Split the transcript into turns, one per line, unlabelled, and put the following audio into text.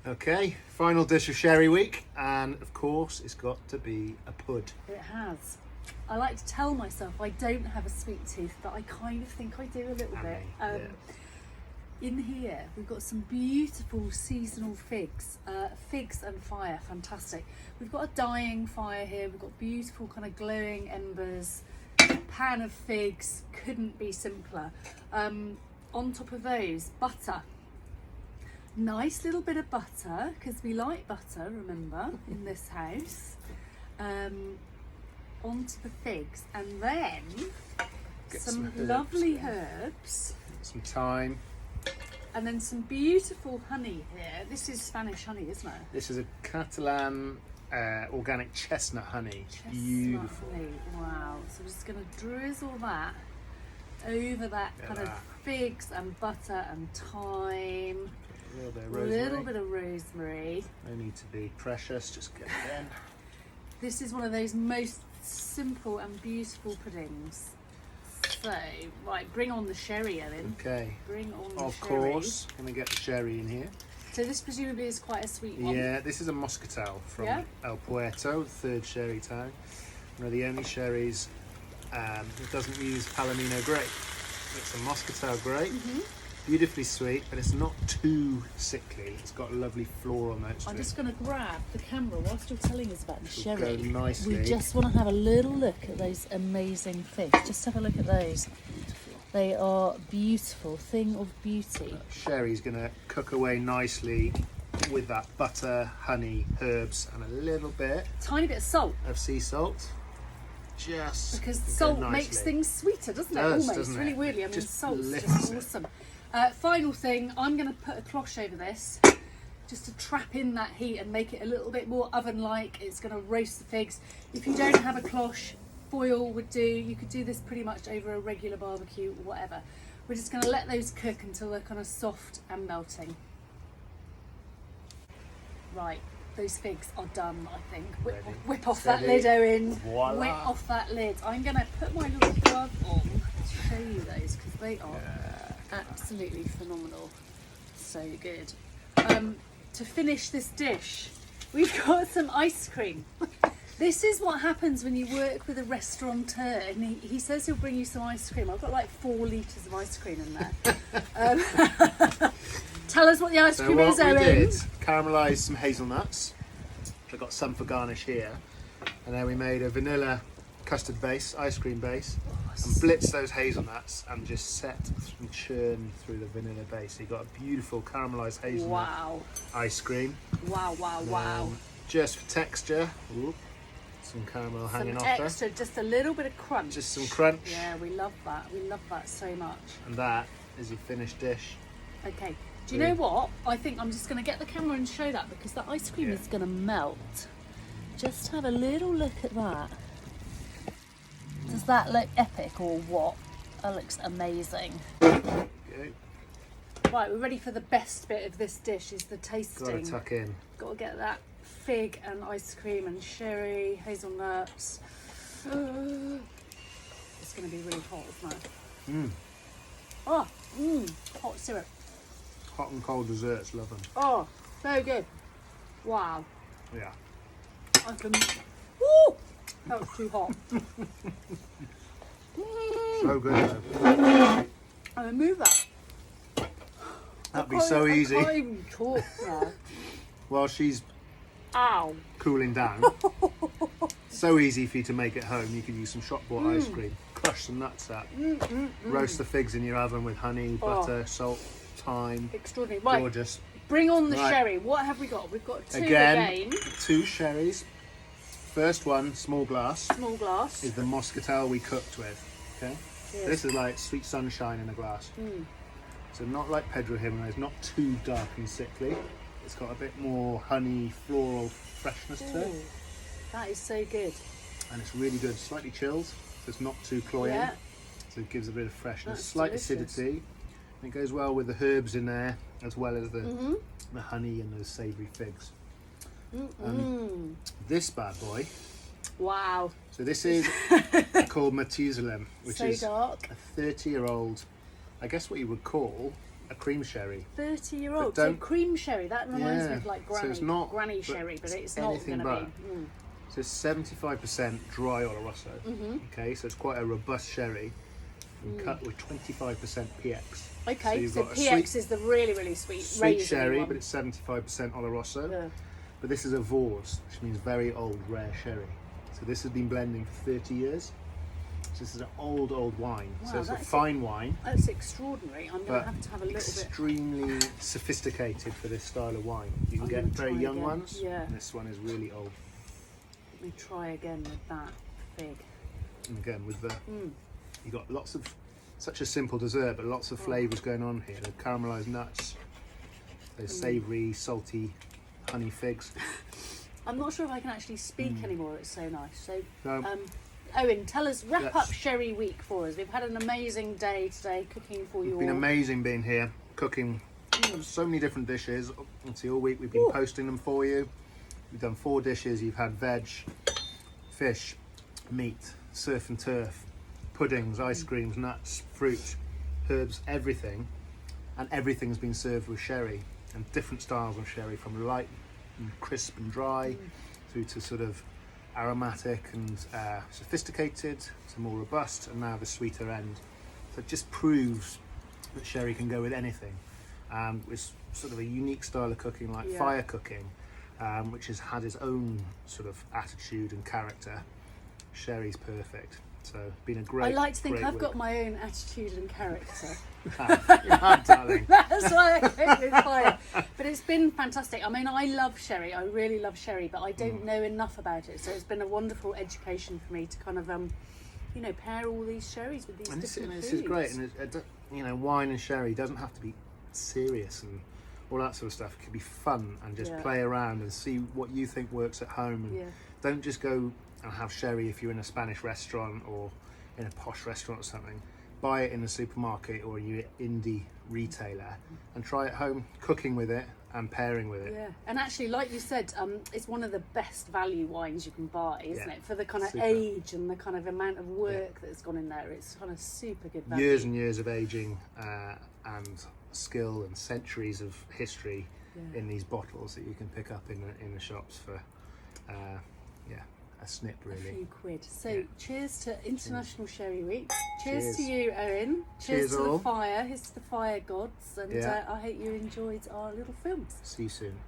Okay, final dish of sherry week, and of course it's got to be a pud.
It has. I like to tell myself I don't have a sweet tooth, but I kind of think I do a little bit. In here we've got some beautiful seasonal figs, figs and fire, fantastic. We've got a dying fire here, we've got beautiful kind of glowing embers, pan of figs, couldn't be simpler. On top of those, butter. Nice little bit of butter, because we like butter, remember, in this house. Onto the figs, and then some lovely herbs.
Some thyme.
And then some beautiful honey here. This is Spanish honey, isn't it?
This is a Catalan organic chestnut honey. Beautiful.
Honey. Wow. So we're just going to drizzle that over that kind of figs and butter and thyme.
A little
bit of rosemary.
No need to be precious, just get it in.
This is one of those most simple and beautiful puddings. So, right, bring on the sherry, Ellen.
Okay.
Bring on the
Of
sherry.
course, gonna get the sherry in here.
So this presumably is quite a sweet one.
Yeah, this is a Moscatel from El Puerto, third sherry town. One of the only sherries that doesn't use Palomino grape. It's a Moscatel grape. Beautifully sweet, but it's not too sickly. It's got a lovely floral notes to
I'm
it.
just going to grab the camera whilst you're telling us about the sherry.
Go nicely.
We just want to have a little look at those amazing figs. Just have a look at those.
Beautiful.
They are beautiful, thing of beauty.
Sherry's going to cook away nicely with that butter, honey, herbs, and a little bit
Tiny bit of salt.
of sea salt. Just
Because
to go
salt
nicely.
makes things sweeter, doesn't it?
Does,
Almost.
doesn't
Really
it?
weirdly. I mean,
Just
salt's
lifts
just
it.
awesome. Final thing, I'm going to put a cloche over this just to trap in that heat and make it a little bit more oven-like. It's going to roast the figs. If you don't have a cloche, foil would do. You could do this pretty much over a regular barbecue or whatever. We're just going to let those cook until they're kind of soft and melting. Right, those figs are done, I think. Whip off that lid, Owen.
Voila.
Whip off that lid. I'm going to put my little glove on to show you those because they are absolutely phenomenal. So good. To finish this dish, we've got some ice cream. This is what happens when you work with a restaurateur, and he says he'll bring you some ice cream. I've got like 4 litres of ice cream in there. Tell us what the ice cream is, Owen.
What we did, caramelised some hazelnuts. I've got some for garnish here. And then we made a vanilla custard base, ice cream base, and blitzed those hazelnuts and just set and churn through the vanilla base. So you got a beautiful caramelised hazelnut ice cream.
Wow.
Just for texture, some caramel hanging off there.
Extra, just a little bit of crunch.
Just some crunch.
Yeah, we love that. We love that so much.
And that is your finished dish.
Okay. Do you know what? I think I'm just going to get the camera and show that because the ice cream is going to melt. Just have a little look at that. Does that look epic or what? That looks amazing.
Okay.
Right, we're ready for the best bit of this dish, is the tasting.
Got to tuck in.
Got to get that fig and ice cream and sherry, hazelnuts. It's going to be really hot, isn't it? Hot syrup.
Hot and cold desserts, love them.
Oh, so good. Wow.
Yeah.
I can... Woo! That was too hot.
So good though.
I'm going to move that.
That'd be so easy.
I can't even talk now.
While she's
Ow.
cooling down. So easy for you to make at home. You could use some shop bought ice cream. Crush some nuts up. Roast the figs in your oven with honey, butter, salt, thyme.
Extraordinary. Right.
Gorgeous.
Bring on the sherry. What have we got? We've got 2
again. 2 sherries. First one, small glass,
Small glass.
is the Moscatel we cooked with. Okay.
Cheers.
This is like sweet sunshine in a glass. So not like Pedro Jimenez, not too dark and sickly. It's got a bit more honey, floral freshness to it.
That is so good.
And it's really good, slightly chilled, so it's not too cloying.
Yeah.
So it gives a bit of freshness,
That's
slight
delicious.
acidity. And it goes well with the herbs in there, as well as the honey and those savoury figs. This bad boy,
Wow.
so this is called Matusalem, which
So
is
dark.
a 30-year-old, I guess what you would call a cream sherry.
30-year-old. So cream sherry, that reminds me of like
so it's not,
granny sherry, but it's not going to be.
So it's 75% dry Oloroso. Okay, so it's quite a robust sherry. And cut with 25% PX.
Okay, so PX is the really, really sweet
sherry,
one.
but it's 75% Oloroso.
Yeah.
But this is a Vors, which means very old, rare sherry. So this has been blending for 30 years. So this is an old wine.
Wow,
so it's a fine wine.
That's extraordinary. I'm going to have a little
extremely sophisticated for this style of wine. You can get very young ones.
Yeah.
And this one is really old.
Let me try again with that fig.
And again, with the... You've got lots of... Such a simple dessert, but lots of flavours going on here. The caramelised nuts. Those savoury, salty, honey figs.
I'm not sure if I can actually speak anymore. It's so nice. So,
No.
Owen, wrap up Sherry Week for us. We've had an amazing day today cooking for you all.
It's been amazing being here, cooking so many different dishes. Obviously all week we've been posting them for you. We've done 4 dishes. You've had veg, fish, meat, surf and turf, puddings, ice creams, nuts, fruit, herbs, everything. And everything's been served with sherry and different styles of sherry, from light and crisp and dry through to sort of aromatic and sophisticated to more robust, and now the sweeter end. So it just proves that sherry can go with anything. It's sort of a unique style of cooking, like fire cooking, which has had its own sort of attitude and character. Sherry's perfect. So it's been a great.
I like to think I've
week.
got my own attitude and character.
You have, darling.
That's why I cook with fire. But it's been fantastic. I mean, I love sherry. I really love sherry, but I don't know enough about it. So it's been a wonderful education for me to kind of, pair all these sherries with these different foods.
This is great, and wine and sherry doesn't have to be serious and all that sort of stuff. It can be fun and just play around and see what you think works at home. And don't just go and have sherry if you're in a Spanish restaurant or in a posh restaurant or something. Buy it in a supermarket or your indie retailer and try it home, cooking with it and pairing with it.
Yeah, and actually, like you said, it's one of the best value wines you can buy, isn't it? For the kind of age and the kind of amount of work that's gone in there, it's kind of super good value.
Years and years of aging and skill and centuries of history in these bottles that you can pick up in the shops for, a snip, really.
A few quid. So cheers to International Sherry Week. Cheers to you, Owen. Cheers to the fire. Here's to the fire gods. And I hope you enjoyed our little films.
See you soon.